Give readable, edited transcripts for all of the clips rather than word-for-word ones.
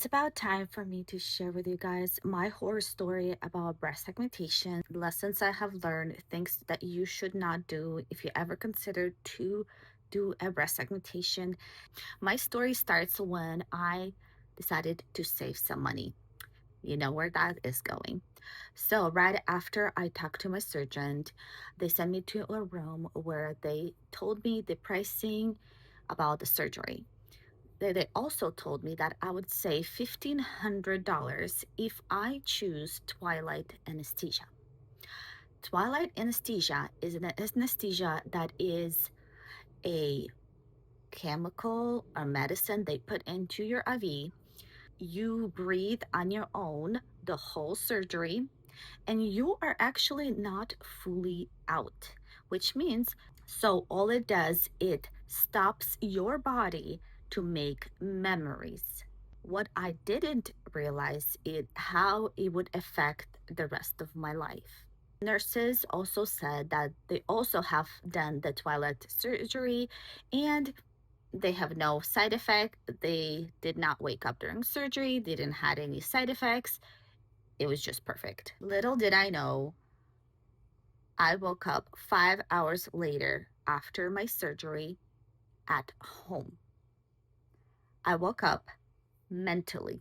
It's about time for me to share with you guys my horror story about breast augmentation, lessons I have learned, things that you should not do if you ever consider to do a breast augmentation. My story starts when I decided to save some money. You know where that is going. So, right after I talked to my surgeon, they sent me to a room where they told me the pricing about the surgery. They also told me that I would save $1,500 if I choose twilight anesthesia. Twilight anesthesia is an anesthesia that is a chemical or medicine they put into your IV. You breathe on your own the whole surgery, and you are actually not fully out, which means so all it does, it stops your body to make memories. What I didn't realize is how it would affect the rest of my life. Nurses also said that they also have done the twilight surgery and they have no side effect. They did not wake up during surgery, they didn't had any side effects. It was just perfect. Little did I know, I woke up 5 hours later after my surgery at home. I woke up mentally.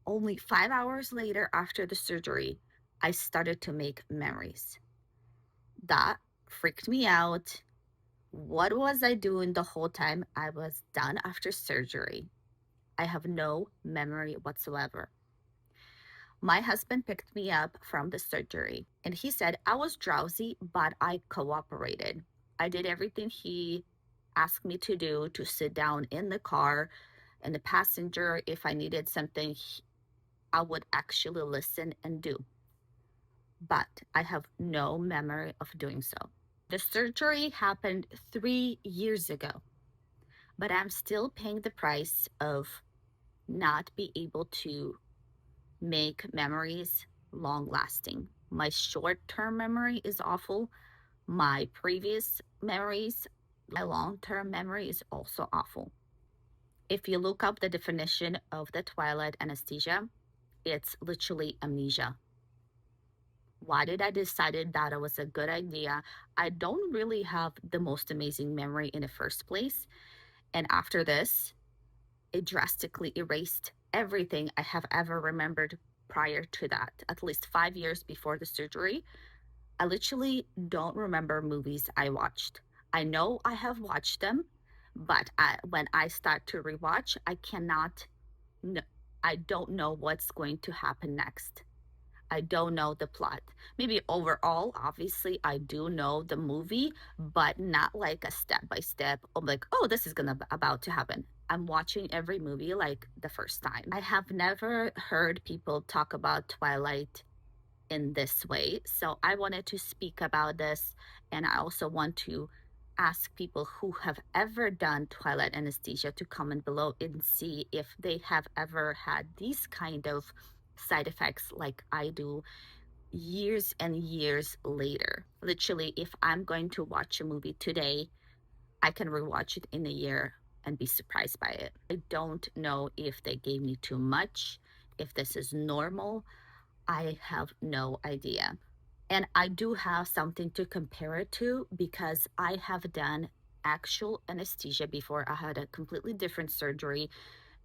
Only 5 hours later after the surgery, I started to make memories. That freaked me out. What was I doing the whole time I was done after surgery? I have no memory whatsoever. My husband picked me up from the surgery and he said I was drowsy, but I cooperated. I did everything he asked me to do, to sit down in the car and the passenger. If I needed something, I would actually listen and do. But I have no memory of doing so. The surgery happened 3 years ago, but I'm still paying the price of not be able to make memories long lasting. My short term memory is awful. My previous memories, my long term memory is also awful. If you look up the definition of the twilight anesthesia, it's literally amnesia. Why did I decided that it was a good idea? I don't really have the most amazing memory in the first place. And after this, it drastically erased everything I have ever remembered prior to that, at least 5 years before the surgery. I literally don't remember movies I watched. I know I have watched them, but when I start to rewatch, I cannot, kn- I don't know what's going to happen next. I don't know the plot. Maybe overall, obviously, I do know the movie, but not like a step by step of like, oh, this is gonna about to happen. I'm watching every movie like the first time. I have never heard people talk about Twilight in this way. So I wanted to speak about this. And I also want to ask people who have ever done twilight anesthesia to comment below and see if they have ever had these kind of side effects like I do years and years later. Literally, if I'm going to watch a movie today, I can rewatch it in a year and be surprised by it. I don't know if they gave me too much, if this is normal. I have no idea. And I do have something to compare it to because I have done actual anesthesia before. I had a completely different surgery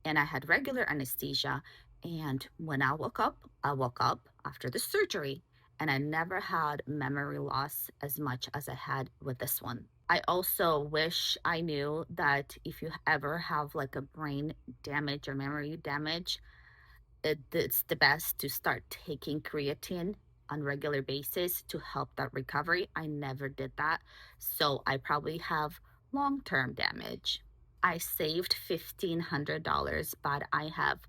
and I had regular anesthesia. And when I woke up after the surgery and I never had memory loss as much as I had with this one. I also wish I knew that if you ever have like a brain damage or memory damage, it's the best to start taking creatine on regular basis to help that recovery. I never did that, so I probably have long-term damage. I saved $1,500, but I have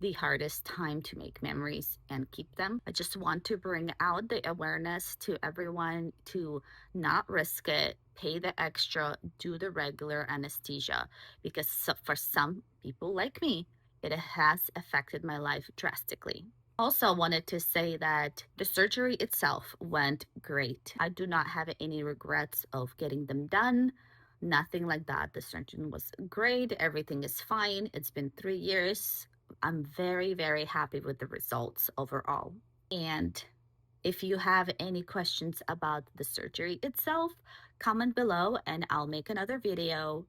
the hardest time to make memories and keep them. I just want to bring out the awareness to everyone to not risk it, pay the extra, do the regular anesthesia, because for some people like me, it has affected my life drastically. Also, wanted to say that the surgery itself went great. I do not have any regrets of getting them done. Nothing like that. The surgeon was great. Everything is fine. It's been 3 years. I'm very, very happy with the results overall. And if you have any questions about the surgery itself, comment below and I'll make another video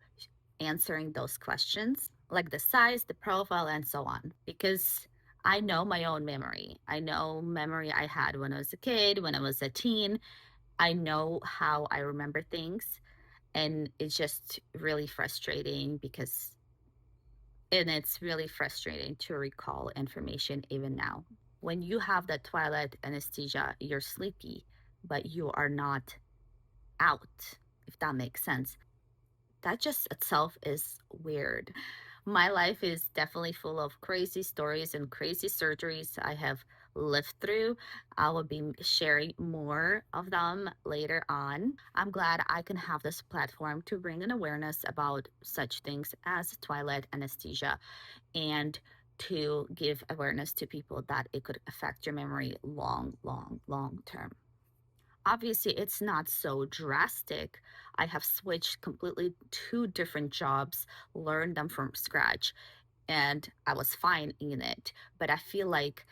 answering those questions, like the size, the profile, and so on. Because I know my own memory. I know memory I had when I was a kid, when I was a teen. I know how I remember things. And it's just really frustrating it's really frustrating to recall information even now. When you have that twilight anesthesia, you're sleepy, but you are not out, if that makes sense. That just itself is weird. My life is definitely full of crazy stories and crazy surgeries I have lived through. I will be sharing more of them later on. I'm glad I can have this platform to bring an awareness about such things as twilight anesthesia and to give awareness to people that it could affect your memory long, long, long term. Obviously, it's not so drastic. I have switched completely two different jobs, learned them from scratch, and I was fine in it. But I feel like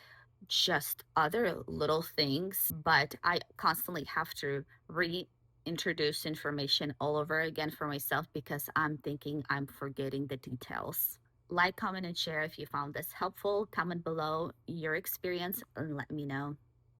just other little things, but I constantly have to reintroduce information all over again for myself because I'm thinking I'm forgetting the details. Like, comment, and share if you found this helpful. Comment below your experience and let me know.